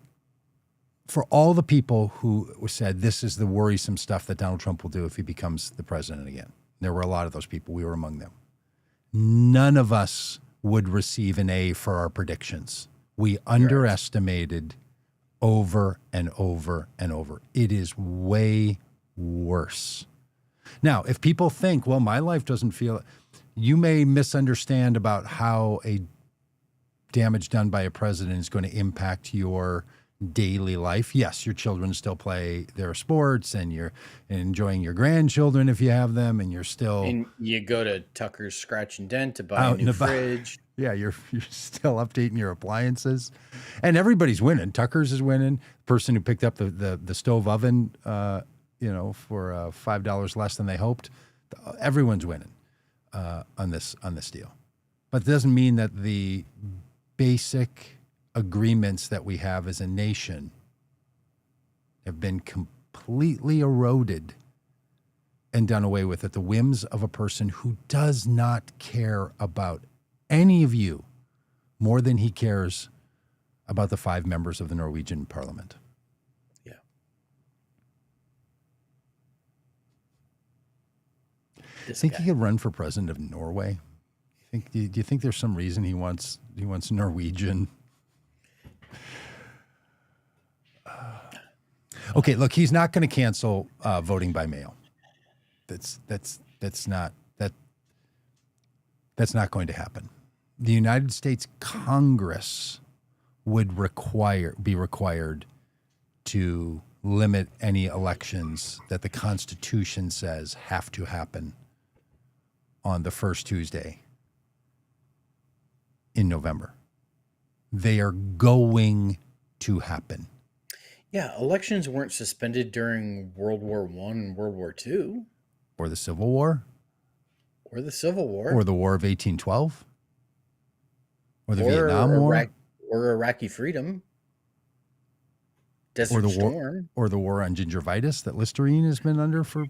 for all the people who said this is the worrisome stuff that Donald Trump will do if he becomes the president again, there were a lot of those people. We were among them. None of us would receive an A for our predictions. We underestimated over and over and over. It is way worse. Now, if people think, well, my life doesn't feel, you may misunderstand about how a damage done by a president is going to impact your daily life. Yes, your children still play their sports and you're enjoying your grandchildren if you have them, and you're still... And you go to Tucker's Scratch and Dent to buy a new fridge. Yeah, you're still updating your appliances. And everybody's winning. Tucker's is winning. The person who picked up the stove oven for $5 less than they hoped, everyone's winning on this deal. But it doesn't mean that the basic agreements that we have as a nation have been completely eroded and done away with at the whims of a person who does not care about any of you more than he cares about the 5 members of the Norwegian parliament. Yeah. Think he could run for president of Norway? Do you think there's some reason he wants Norwegian? Okay, look, he's not going to cancel voting by mail. That's not going to happen. The United States Congress would be required to limit any elections that the Constitution says have to happen on the first Tuesday in November. They are going to happen. Yeah, elections weren't suspended during World War I and World War II. Or the Civil War. Or the Civil War. Or the War of 1812. Or the Vietnam War. Or Iraqi freedom. Desert Storm. Or the war on gingivitis that Listerine has been under for...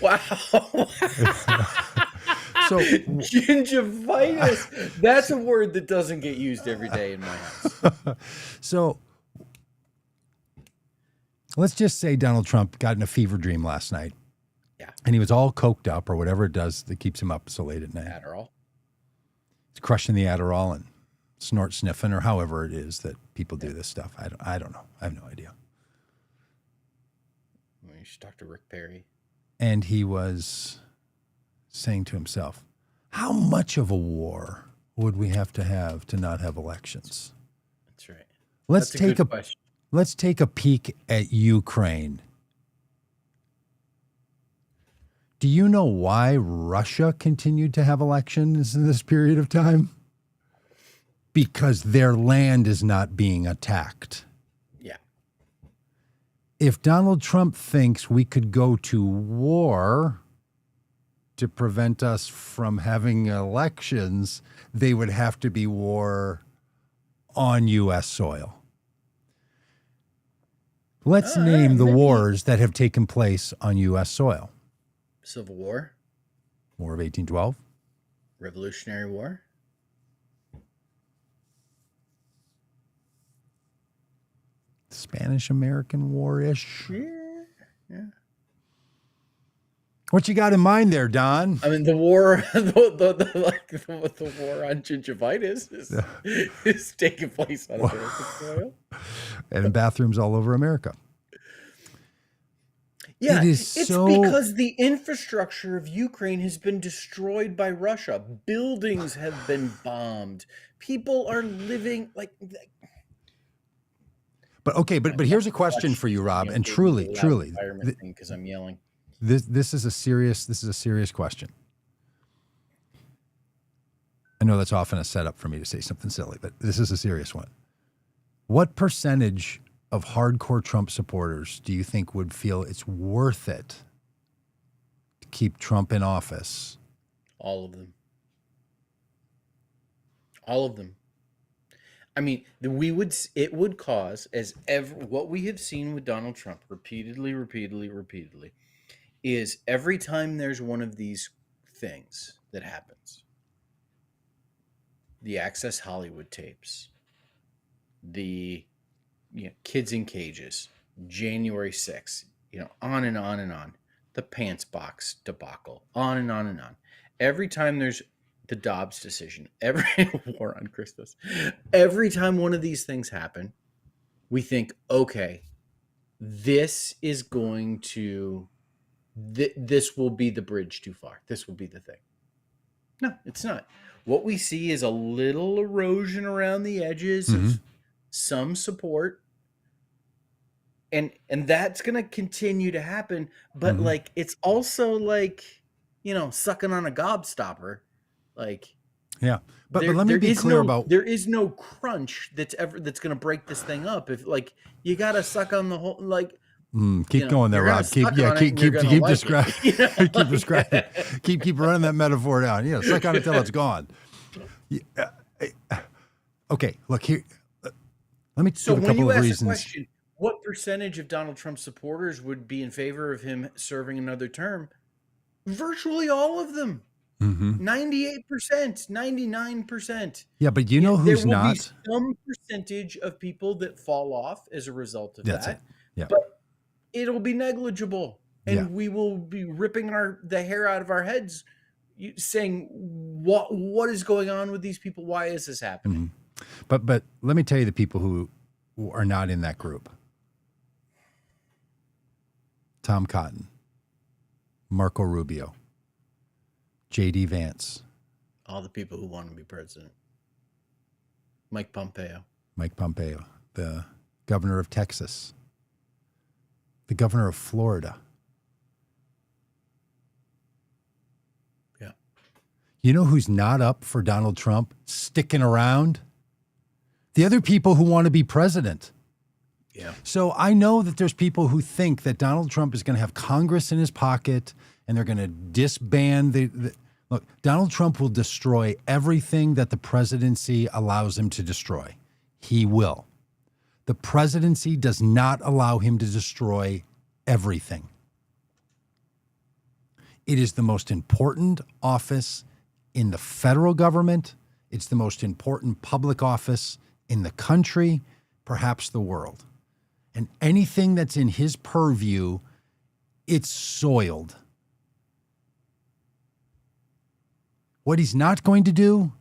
Wow. So gingivitis, that's a word that doesn't get used every day in my house. So let's just say Donald Trump got in a fever dream last night. Yeah. And he was all coked up or whatever it does that keeps him up so late at night. Adderall. He's crushing the Adderall and snort sniffing, or however it is that people do this stuff. I don't know. I have no idea. Well, you should talk to Rick Perry. And he was saying to himself, how much of a war would we have to not have elections? That's right. Let's take a peek at Ukraine. Do you know why Russia continued to have elections in this period of time? Because their land is not being attacked. Yeah. If Donald Trump thinks we could go to war to prevent us from having elections, they would have to be war on U.S. soil. Let's name the wars that have taken place on U.S. soil. Civil War. War of 1812. Revolutionary War. Spanish-American War-ish. Yeah. What you got in mind there, Don? I mean, the war, the war on gingivitis is taking place on American soil, and in bathrooms all over America. Yeah, it's because the infrastructure of Ukraine has been destroyed by Russia. Buildings have been bombed. People are living like. But here's a question for you, Rob, and truly, because I'm yelling. This is a serious question. I know that's often a setup for me to say something silly, but this is a serious one. What percentage of hardcore Trump supporters do you think would feel it's worth it to keep Trump in office? All of them. All of them. I mean, it would cause, what we have seen with Donald Trump repeatedly, is every time there's one of these things that happens, the Access Hollywood tapes, the Kids in Cages, January 6th, on and on and on. The Pants Box debacle, on and on and on. Every time there's the Dobbs decision, every war on Christmas, every time one of these things happen, we think, okay, this is going to, this will be the bridge too far. This will be the thing. No, it's not. What we see is a little erosion around the edges of some support. And that's going to continue to happen. But like, it's also like, sucking on a gobstopper. Like, yeah. But let me be clear about, there is no crunch that's going to break this thing up. If like, you got to suck on the whole, like, keep going there, Rob. Keep describing. Keep running that metaphor down. Suck on it till it's gone. Yeah. Okay, look here. Let me give a couple of reasons. Question, what percentage of Donald Trump's supporters would be in favor of him serving another term? Virtually all of them. 98%, 99%. Yeah, but you know who's not? There will be some percentage of people that fall off as a result of that. It. Yeah. But it'll be negligible, and we will be ripping the hair out of our heads, saying, "What is going on with these people? Why is this happening?" But let me tell you the people who are not in that group: Tom Cotton, Marco Rubio, J.D. Vance, all the people who want to be president. Mike Pompeo, the governor of Texas, the governor of Florida. Yeah. You know who's not up for Donald Trump sticking around? The other people who want to be president. Yeah. So I know that there's people who think that Donald Trump is going to have Congress in his pocket and they're going to disband the look, Donald Trump will destroy everything that the presidency allows him to destroy. He will. The presidency does not allow him to destroy everything. It is the most important office in the federal government. It's the most important public office in the country, perhaps the world. And anything that's in his purview, it's soiled. What he's not going to do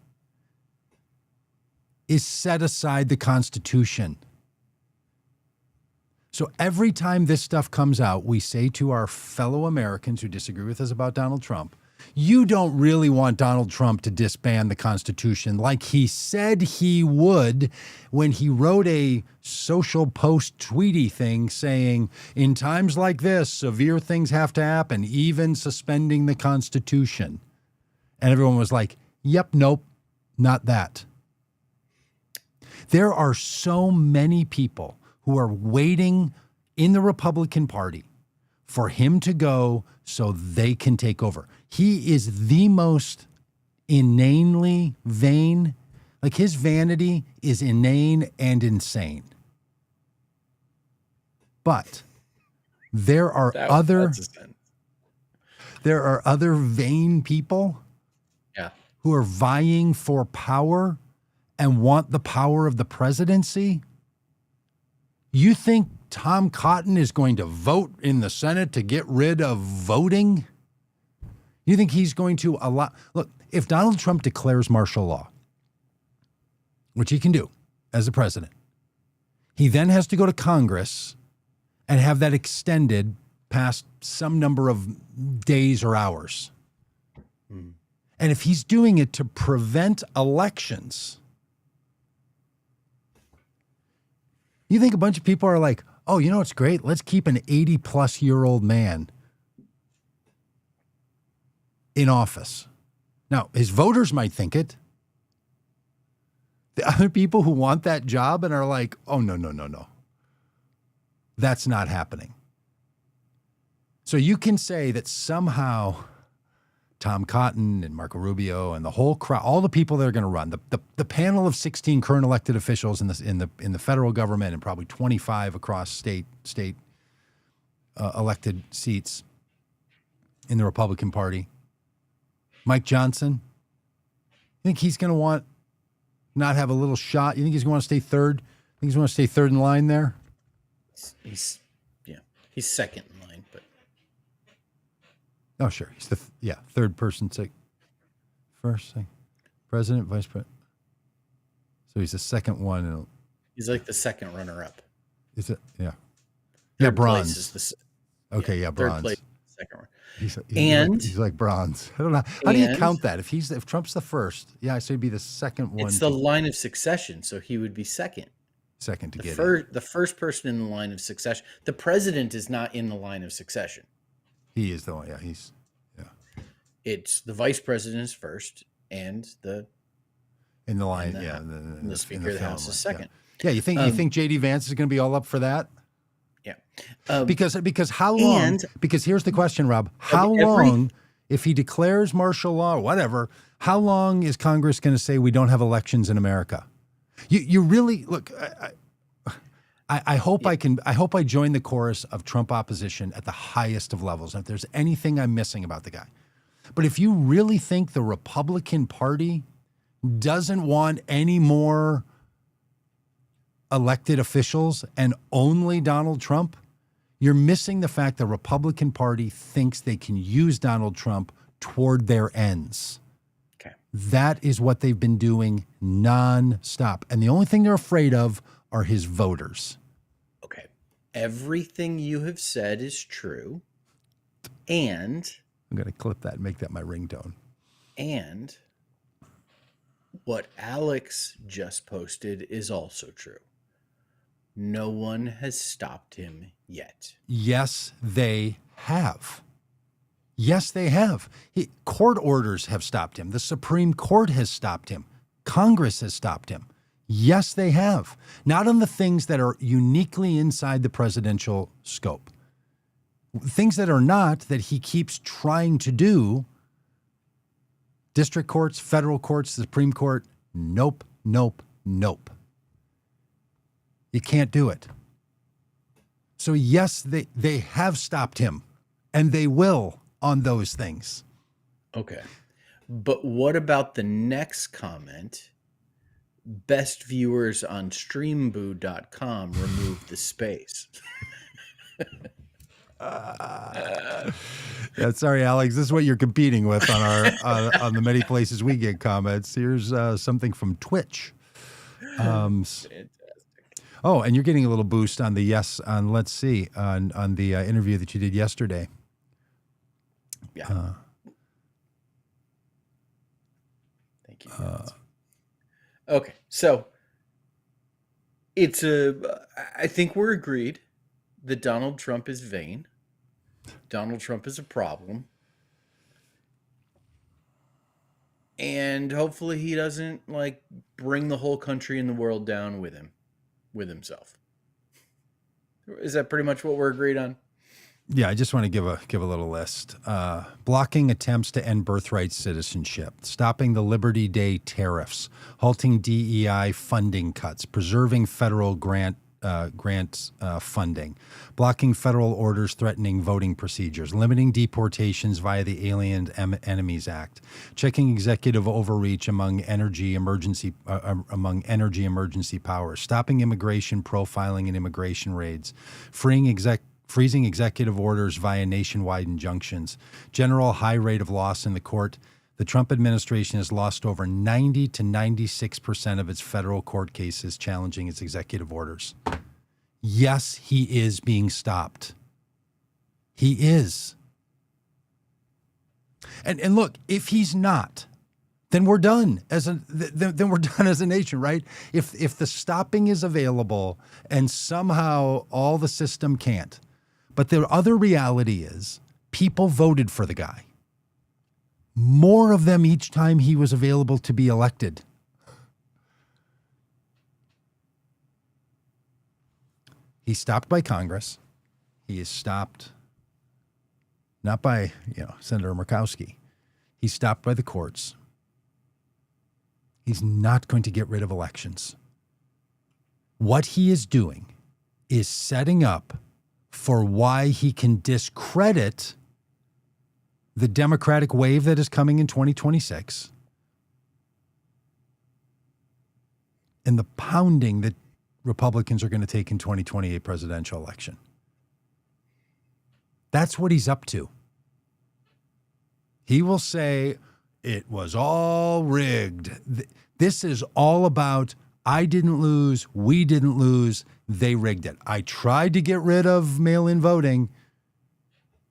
is set aside the Constitution. So every time this stuff comes out, we say to our fellow Americans who disagree with us about Donald Trump, you don't really want Donald Trump to disband the Constitution like he said he would when he wrote a social post tweety thing saying, in times like this, severe things have to happen, even suspending the Constitution. And everyone was like, yep, nope, not that. There are so many people who are waiting in the Republican Party for him to go so they can take over. He is the most inanely vain. Like, his vanity is inane and insane. But there are other vain people who are vying for power and want the power of the presidency. You think Tom Cotton is going to vote in the Senate to get rid of voting? You think he's going to allow... Look, if Donald Trump declares martial law, which he can do as the president, he then has to go to Congress and have that extended past some number of days or hours. And if he's doing it to prevent elections, you think a bunch of people are like, oh, you know what's great? Let's keep an 80-plus-year-old man in office. Now, his voters might think it. The other people who want that job and are like, oh, no. That's not happening. So you can say that somehow Tom Cotton and Marco Rubio and the whole crowd, all the people that are going to run, the panel of 16 current elected officials in the federal government and probably 25 across state elected seats in the Republican Party. Mike Johnson, I think he's going to want not have a little shot? You think he's going to stay third? Think he's going to stay third in line there? He's second in line, but oh sure, he's the third person. First, president, vice president. So he's the second one. He's like the second runner-up. Is it? Yeah. Third bronze. Place is bronze. Third place, second one. He's like bronze. I don't know. How do you count that? If Trump's the first, so he'd be the second one. It's the line of succession, so he would be second. Second to get the first person in the line of succession. The president is not in the line of succession. He is the one. It's the vice president is first, and the line. The Speaker of the House is second. Yeah, you think J.D. Vance is going to be all up for that? Yeah. Because how long? Because here's the question, Rob. How long, if he declares martial law or whatever, how long is Congress going to say we don't have elections in America? You really look. I hope I join the chorus of Trump opposition at the highest of levels. And if there's anything I'm missing about the guy, but if you really think the Republican Party doesn't want any more elected officials and only Donald Trump, you're missing the fact the Republican Party thinks they can use Donald Trump toward their ends. Okay. That is what they've been doing nonstop. And the only thing they're afraid of are his voters. Okay. Everything you have said is true. And I'm going to clip that and make that my ringtone. And what Alex just posted is also true. No one has stopped him yet. Yes, they have. Yes, they have. Court orders have stopped him. The Supreme Court has stopped him. Congress has stopped him. Yes, they have. Not on the things that are uniquely inside the presidential scope. Things that are not, that he keeps trying to do, district courts, federal courts, the Supreme Court, nope, nope, nope. You can't do it. So yes, they have stopped him, and they will on those things. Okay. But what about the next comment? Best viewers on streamboo.com removed the space. Sorry, Alex. This is what you're competing with on our on the many places we get comments. Here's something from Twitch. Fantastic. Oh, and you're getting a little boost on the let's see, on the interview that you did yesterday. Yeah. Thank you. Okay, so I think we're agreed that Donald Trump is vain. Donald Trump is a problem. And hopefully he doesn't bring the whole country and the world down with himself. Is that pretty much what we're agreed on? Yeah, I just want to give a little list. Blocking attempts to end birthright citizenship, stopping the Liberty Day tariffs, halting DEI funding cuts, preserving federal grants funding, blocking federal orders threatening voting procedures, limiting deportations via the Alien Enemies Act, checking executive overreach among energy emergency powers, stopping immigration profiling and immigration raids, freezing executive orders via nationwide injunctions, general high rate of loss in the court. The Trump administration has lost over 90 to 96% of its federal court cases challenging its executive orders. Yes, he is being stopped. He is. And look, if he's not, then we're done then we're done as a nation, right? If the stopping is available and somehow all the system can't. But the other reality is people voted for the guy. More of them each time he was available to be elected. He's stopped by Congress. He is stopped not by, Senator Murkowski. He's stopped by the courts. He's not going to get rid of elections. What he is doing is setting up for why he can discredit the Democratic wave that is coming in 2026 and the pounding that Republicans are going to take in 2028 presidential election. That's what he's up to. He will say it was all rigged. This is all about I didn't lose, we didn't lose, they rigged it. I tried to get rid of mail-in voting.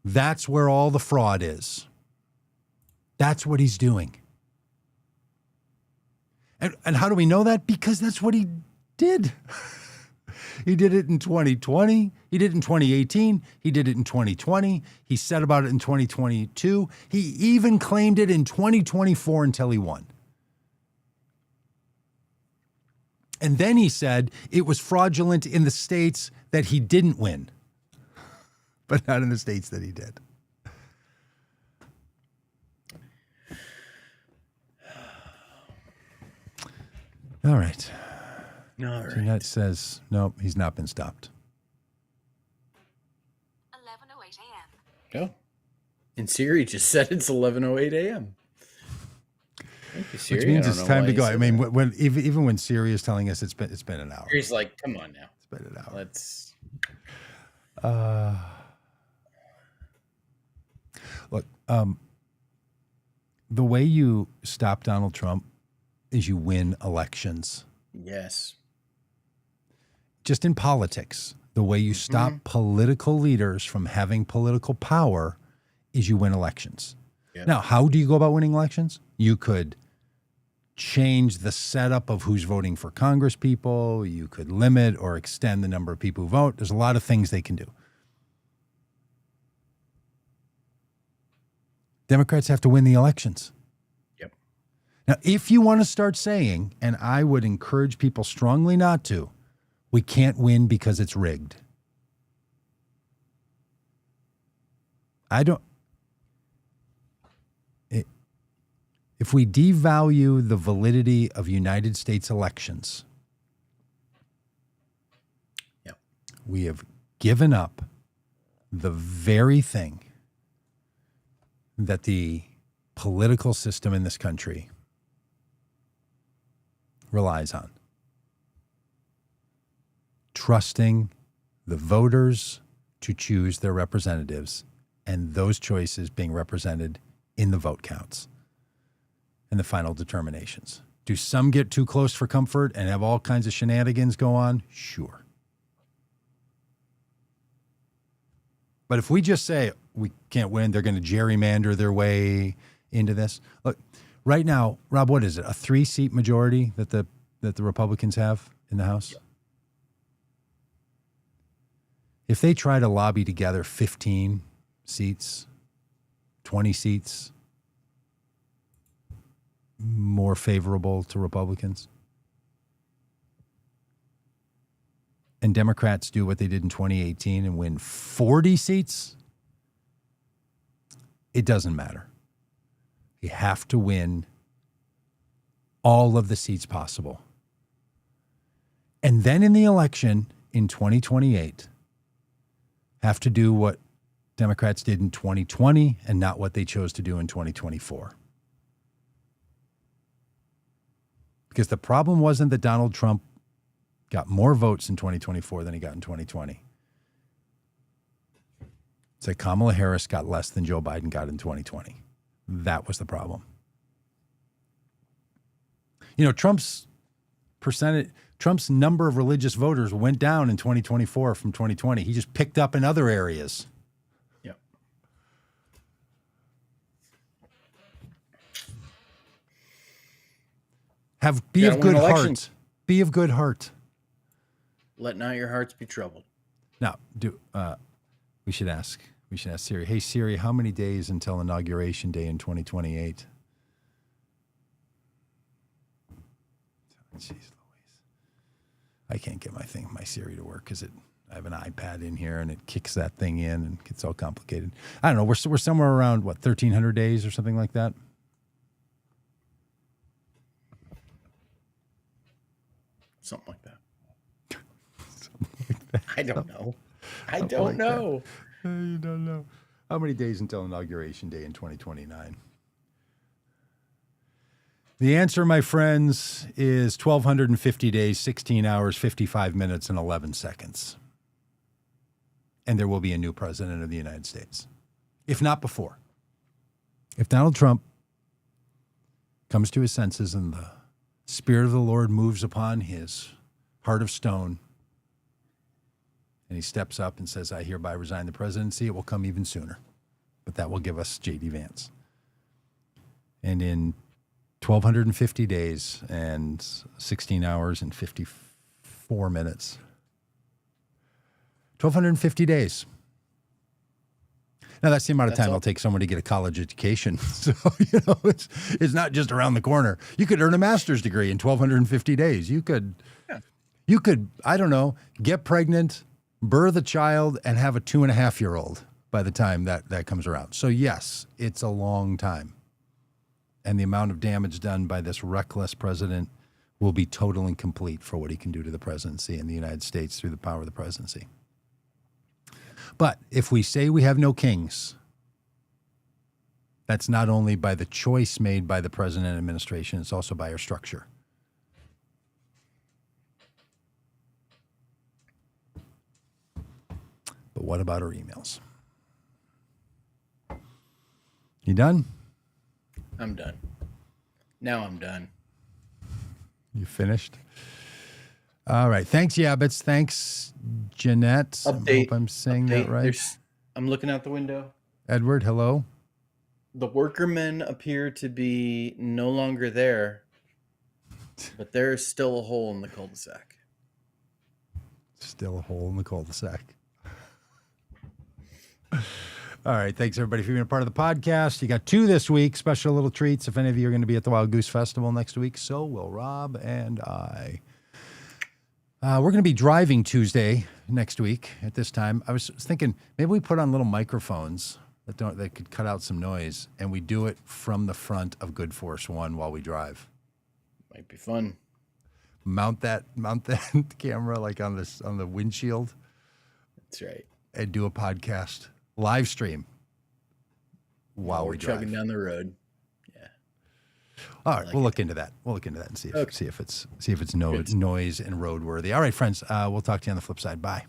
That's where all the fraud is. That's what he's doing. And how do we know that? Because that's what he did. He did it in 2020. He did it in 2018. He did it in 2020. He said about it in 2022. He even claimed it in 2024 until he won. And then he said it was fraudulent in the states that he didn't win, but not in the states that he did. All right. All right. Jeanette says, nope, he's not been stopped. 11:08 a.m. Oh. And Siri just said it's 11:08 a.m. Thank you, Siri. Which means it's time to go. I mean, even when Siri is telling us it's been an hour. Siri's like, come on now. It's been an hour. Let's. Look, the way you stop Donald Trump is you win elections. Yes. Just in politics, the way you stop political leaders from having political power is you win elections. Yep. Now, how do you go about winning elections? You could change the setup of who's voting for Congress people. You could limit or extend the number of people who vote. There's a lot of things they can do. Democrats have to win the elections. Yep. Now, if you want to start saying, and I would encourage people strongly not to, we can't win because it's rigged. If we devalue the validity of United States elections, yep, we have given up the very thing that the political system in this country relies on. Trusting the voters to choose their representatives, and those choices being represented in the vote counts and the final determinations. Do some get too close for comfort and have all kinds of shenanigans go on? Sure. But if we just say we can't win, they're going to gerrymander their way into this. Look, right now, Rob, what is it? A 3-seat majority that the Republicans have in the House? Yep. If they try to lobby together 15 seats, 20 seats, more favorable to Republicans, and Democrats do what they did in 2018 and win 40 seats, it doesn't matter. You have to win all of the seats possible. And then in the election in 2028, have to do what Democrats did in 2020 and not what they chose to do in 2024. Because the problem wasn't that Donald Trump got more votes in 2024 than he got in 2020. It's that Kamala Harris got less than Joe Biden got in 2020. That was the problem. You know, Trump's number of religious voters went down in 2024 from 2020. He just picked up in other areas. Yep. Be of good heart. Be of good heart. Let not your hearts be troubled. Now, we should ask Siri. Hey Siri, how many days until Inauguration Day in 2028? Jeez Louise. I can't get my Siri to work because I have an iPad in here and it kicks that thing in and gets all complicated. I don't know. We're somewhere around 1,300 days or something like that. Something like that. I don't know. I don't know. You don't know. How many days until Inauguration Day in 2029? The answer, my friends, is 1,250 days, 16 hours, 55 minutes, and 11 seconds. And there will be a new president of the United States, if not before. If Donald Trump comes to his senses and the Spirit of the Lord moves upon his heart of stone, and he steps up and says, I hereby resign the presidency, it will come even sooner. But that will give us J.D. Vance. And in 1,250 days and 16 hours and 54 minutes. 1,250 days. Now, that's the amount of time it'll take someone to get a college education. So, it's not just around the corner. You could earn a master's degree in 1,250 days. You could, I don't know, get pregnant, birth a child, and have a 2.5-year-old by the time that comes around. So, yes, it's a long time. And the amount of damage done by this reckless president will be total and complete for what he can do to the presidency in the United States through the power of the presidency. But if we say we have no kings, that's not only by the choice made by the president and administration, it's also by our structure. But what about our emails? You done? I'm done. Now I'm done. You finished? All right. Thanks, Yabbits. Thanks, Jeanette. Update. I hope I'm saying that right. I'm looking out the window. Edward, hello. The workermen appear to be no longer there, but there is still a hole in the cul-de-sac. Still a hole in the cul-de-sac. All right. Thanks, everybody, for being a part of the podcast. You got 2 this week, special little treats. If any of you are going to be at the Wild Goose Festival next week, so will Rob and I. We're going to be driving Tuesday next week at this time. I was thinking maybe we put on little microphones that could cut out some noise, and we do it from the front of Good Force One while we drive. Might be fun. Mount that camera like on the windshield. That's right. And do a podcast live stream while we drive. Chugging down the road. Yeah. All right, we'll look into that. We'll look into that and see if it's noise and roadworthy. All right, friends, we'll talk to you on the flip side. Bye.